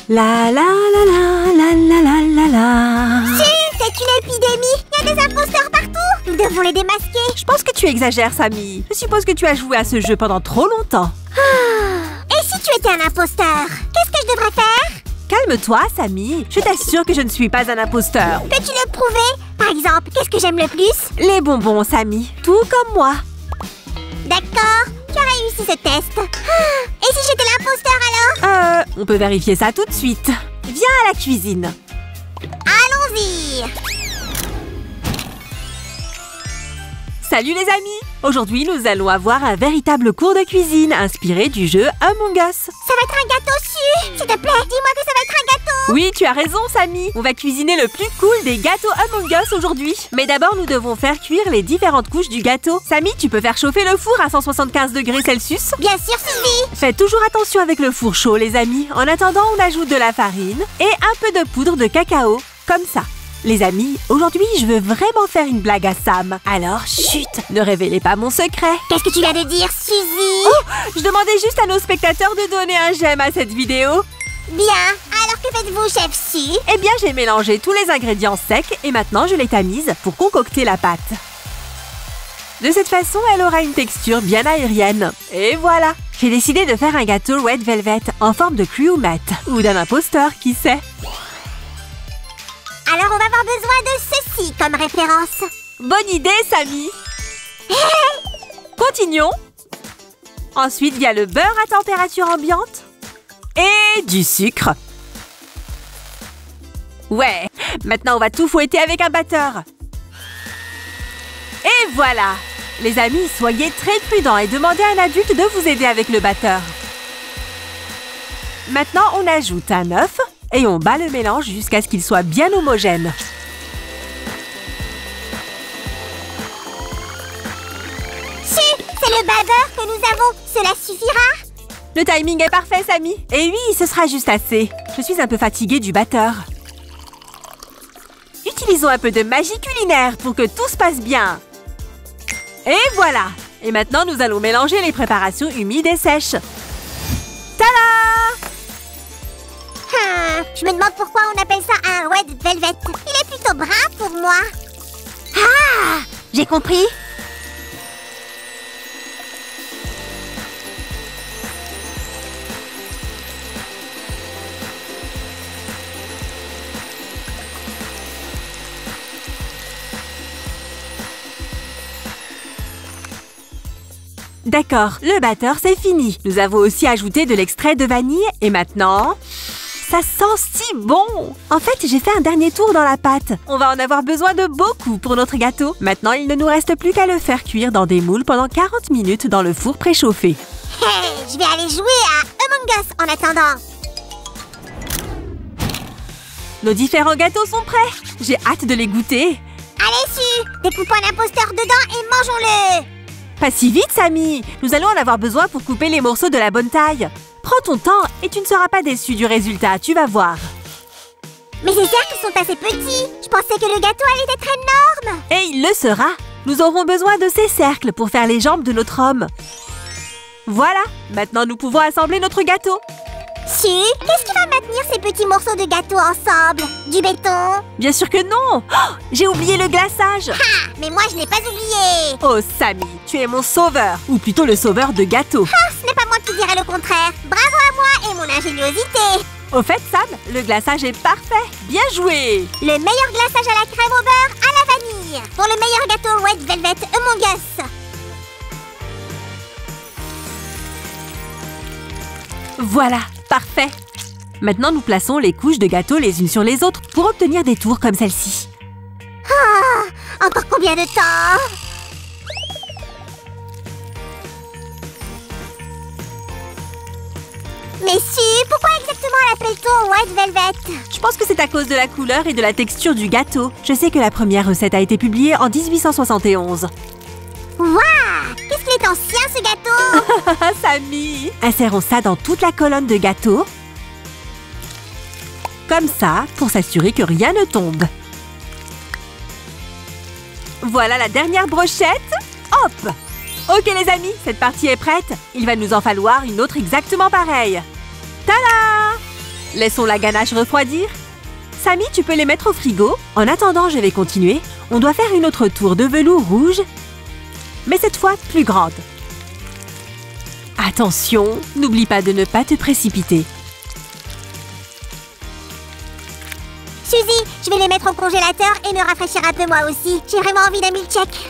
La la la la la la la la la. C'est une épidémie. Il y a des imposteurs partout. Nous devons les démasquer. Je pense que tu exagères, Sammy. Je suppose que tu as joué à ce jeu pendant trop longtemps. Et si tu étais un imposteur, qu'est-ce que je devrais faire? Calme-toi, Sammy. Je t'assure que je ne suis pas un imposteur. Peux-tu le prouver? Par exemple, qu'est-ce que j'aime le plus? Les bonbons, Sammy. Tout comme moi. D'accord, tu as réussi ce test. Et si j'étais l'imposteur alors? On peut vérifier ça tout de suite. Viens à la cuisine. Allons-y. Salut les amis! Aujourd'hui, nous allons avoir un véritable cours de cuisine inspiré du jeu Among Us. Ça va être un gâteau su. S'il te plaît, dis-moi que ça va être un gâteau. Oui, tu as raison, Sammy. On va cuisiner le plus cool des gâteaux Among Us aujourd'hui. Mais d'abord, nous devons faire cuire les différentes couches du gâteau. Sammy, tu peux faire chauffer le four à 175 degrés Celsius? Bien sûr, Sylvie. Faites toujours attention avec le four chaud, les amis. En attendant, on ajoute de la farine et un peu de poudre de cacao, comme ça. Les amis, aujourd'hui, je veux vraiment faire une blague à Sam. Alors, chut, ne révélez pas mon secret. Qu'est-ce que tu viens de dire, Suzy? Oh, je demandais juste à nos spectateurs de donner un j'aime à cette vidéo. Bien, alors que faites-vous, chef Su? Eh bien, j'ai mélangé tous les ingrédients secs et maintenant je les tamise pour concocter la pâte. De cette façon, elle aura une texture bien aérienne. Et voilà, j'ai décidé de faire un gâteau Red Velvet en forme de crewmate ou d'un imposteur, qui sait. Alors on va avoir besoin de ceci comme référence. Bonne idée, Sammy. Continuons. Ensuite, il y a le beurre à température ambiante et du sucre. Ouais, maintenant on va tout fouetter avec un batteur. Et voilà. Les amis, soyez très prudents et demandez à un adulte de vous aider avec le batteur. Maintenant, on ajoute un œuf. Et on bat le mélange jusqu'à ce qu'il soit bien homogène. Su, c'est le beurre que nous avons. Cela suffira? Le timing est parfait, Sammy. Et oui, ce sera juste assez. Je suis un peu fatiguée du batteur. Utilisons un peu de magie culinaire pour que tout se passe bien. Et voilà. Et maintenant, nous allons mélanger les préparations humides et sèches. Tada! Je me demande pourquoi on appelle ça un Red Velvet. Il est plutôt brun pour moi. Ah! J'ai compris. D'accord, le batteur, c'est fini. Nous avons aussi ajouté de l'extrait de vanille et maintenant... Ça sent si bon! En fait, j'ai fait un dernier tour dans la pâte. On va en avoir besoin de beaucoup pour notre gâteau. Maintenant, il ne nous reste plus qu'à le faire cuire dans des moules pendant 40 minutes dans le four préchauffé. Hey, je vais aller jouer à Among Us en attendant. Nos différents gâteaux sont prêts. J'ai hâte de les goûter. Allez, Su, découpons un imposteur dedans et mangeons-le. Pas si vite, Sammy. Nous allons en avoir besoin pour couper les morceaux de la bonne taille. Prends ton temps et tu ne seras pas déçu du résultat, tu vas voir. Mais ces cercles sont assez petits. Je pensais que le gâteau allait être énorme. Et il le sera. Nous aurons besoin de ces cercles pour faire les jambes de notre homme. Voilà, maintenant nous pouvons assembler notre gâteau. Su, qu'est-ce qui va maintenir ces petits morceaux de gâteau ensemble? Du béton? Bien sûr que non. Oh, j'ai oublié le glaçage. Ah, mais moi je n'ai pas oublié. Oh, Sammy, tu es mon sauveur. Ou plutôt le sauveur de gâteaux. Ah, ce n'est pas moi qui dirais le contraire. Bravo à moi et mon ingéniosité. Au fait, Sam, le glaçage est parfait. Bien joué. Le meilleur glaçage à la crème au beurre, à la vanille. Pour le meilleur gâteau Red Velvet Among Us. Voilà, parfait. Maintenant, nous plaçons les couches de gâteau les unes sur les autres pour obtenir des tours comme celle-ci. Ah, encore combien de temps? Mais Su, pourquoi exactement l'appelle-t-on Red Velvet? Je pense que c'est à cause de la couleur et de la texture du gâteau. Je sais que la première recette a été publiée en 1871. Waouh! Qu'est-ce qu'il est ancien, ce gâteau! Sammy! Insérons ça dans toute la colonne de gâteau. Comme ça, pour s'assurer que rien ne tombe. Voilà la dernière brochette. Hop! Ok les amis, cette partie est prête. Il va nous en falloir une autre exactement pareille. Tada! Laissons la ganache refroidir. Samy, tu peux les mettre au frigo. En attendant, je vais continuer. On doit faire une autre tour de velours rouge, mais cette fois plus grande. Attention, n'oublie pas de ne pas te précipiter. Suzy, je vais les mettre au congélateur et me rafraîchir un peu moi aussi. J'ai vraiment envie d'un milkshake.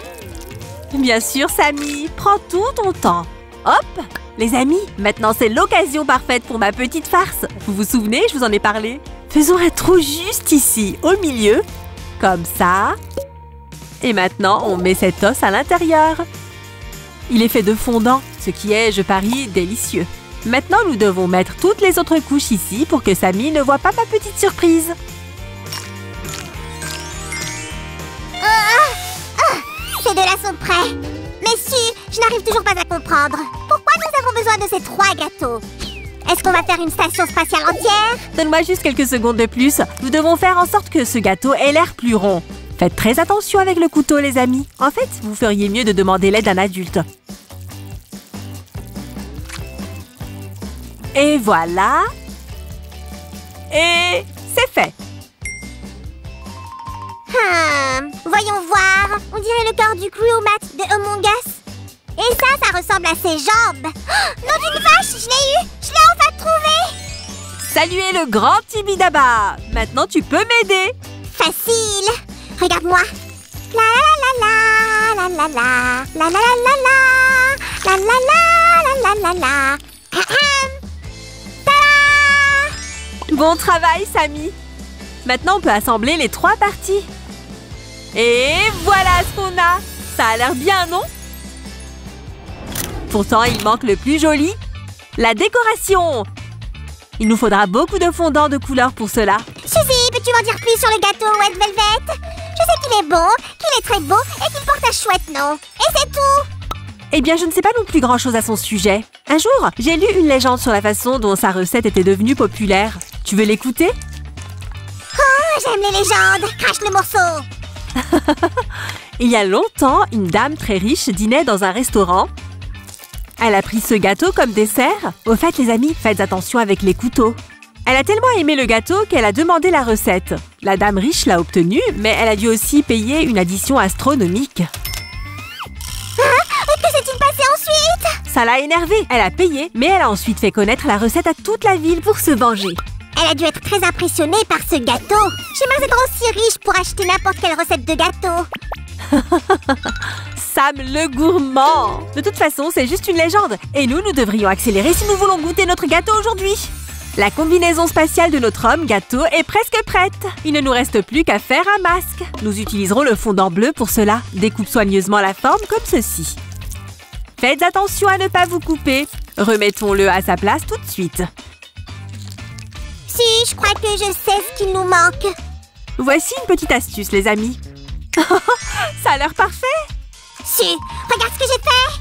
Bien sûr, Samy, prends tout ton temps. Hop! Les amis, maintenant c'est l'occasion parfaite pour ma petite farce. Vous vous souvenez, je vous en ai parlé. Faisons un trou juste ici, au milieu. Comme ça. Et maintenant, on met cet os à l'intérieur. Il est fait de fondant, ce qui est, je parie, délicieux. Maintenant, nous devons mettre toutes les autres couches ici pour que Samy ne voit pas ma petite surprise. Ces deux-là sont prêts. Mais je n'arrive toujours pas à comprendre. Pourquoi nous avons besoin de ces 3 gâteaux? Est-ce qu'on va faire une station spatiale entière? Donne-moi juste quelques secondes de plus. Nous devons faire en sorte que ce gâteau ait l'air plus rond. Faites très attention avec le couteau, les amis. En fait, vous feriez mieux de demander l'aide d'un adulte. Et voilà. Et c'est fait. Voyons voir. On dirait le corps du Cryomat de Among Us. Et ça ressemble à ses jambes. Oh, nom d'une vache, je l'ai eu. Je l'ai enfin trouvé. Saluez le grand Tibidaba. Maintenant, tu peux m'aider. Facile. Regarde-moi. La la la la la la la la la la la la la la la la. Bon travail, Samy. Maintenant, on peut assembler les 3 parties. Et voilà ce qu'on a. Ça a l'air bien, non? Pourtant, il manque le plus joli. La décoration. Il nous faudra beaucoup de fondant de couleur pour cela. Suzy, peux-tu m'en dire plus sur le gâteau Red Velvet? Je sais qu'il est bon, qu'il est très beau et qu'il porte un chouette nom. Et c'est tout. Eh bien, je ne sais pas non plus grand-chose à son sujet. Un jour, j'ai lu une légende sur la façon dont sa recette était devenue populaire. Tu veux l'écouter? Oh, j'aime les légendes. Crache le morceau. Il y a longtemps, une dame très riche dînait dans un restaurant. Elle a pris ce gâteau comme dessert. Au fait, les amis, faites attention avec les couteaux. Elle a tellement aimé le gâteau qu'elle a demandé la recette. La dame riche l'a obtenue, mais elle a dû aussi payer une addition astronomique. Que s'est-il passé ensuite? Ça l'a énervée. Elle a payé, mais elle a ensuite fait connaître la recette à toute la ville pour se venger. Elle a dû être très impressionnée par ce gâteau. J'aimerais être aussi riche pour acheter n'importe quelle recette de gâteau. Sam le gourmand. De toute façon, c'est juste une légende. Et nous devrions accélérer si nous voulons goûter notre gâteau aujourd'hui. La combinaison spatiale de notre homme gâteau est presque prête. Il ne nous reste plus qu'à faire un masque. Nous utiliserons le fondant bleu pour cela. Découpe soigneusement la forme comme ceci. Faites attention à ne pas vous couper. Remettons-le à sa place tout de suite. Si, je crois que je sais ce qu'il nous manque. Voici une petite astuce, les amis. Ça a l'air parfait. Si, regarde ce que j'ai fait.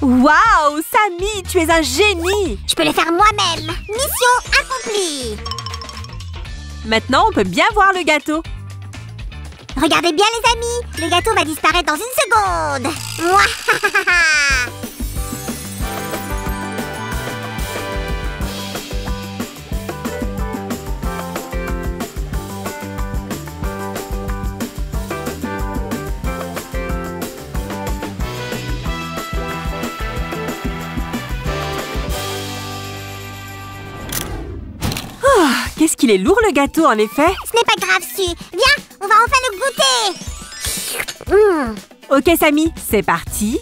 Waouh, Samy, tu es un génie. Je peux le faire moi-même. Mission accomplie. Maintenant, on peut bien voir le gâteau. Regardez bien, les amis. Le gâteau va disparaître dans une seconde. Mouah. Qu'est-ce qu'il est lourd le gâteau, en effet. Ce n'est pas grave, Su. Viens, on va enfin le goûter. Ok, Samy, c'est parti.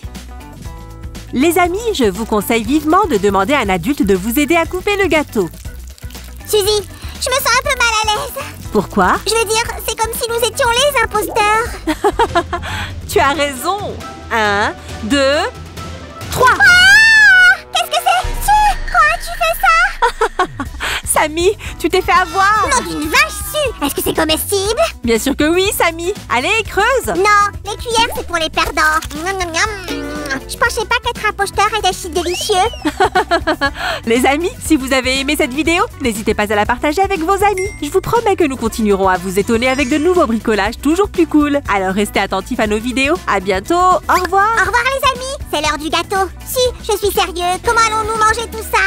Les amis, je vous conseille vivement de demander à un adulte de vous aider à couper le gâteau. Suzy, je me sens un peu mal à l'aise. Pourquoi? Je veux dire, c'est comme si nous étions les imposteurs. Tu as raison. 1, 2, 3. Qu'est-ce que c'est? Su, comment as-tu fait ça? Samy, tu t'es fait avoir. Nom d'une vache, Su. Est-ce que c'est comestible? Bien sûr que oui, Samy. Allez, creuse. Non, les cuillères, c'est pour les perdants. Miam, miam, miam. Je pensais pas qu'être imposteur était si délicieux. Les amis, si vous avez aimé cette vidéo, n'hésitez pas à la partager avec vos amis. Je vous promets que nous continuerons à vous étonner avec de nouveaux bricolages toujours plus cool. Alors restez attentifs à nos vidéos. À bientôt. Au revoir. Au revoir, les amis. C'est l'heure du gâteau. Si, je suis sérieux. Comment allons-nous manger tout ça?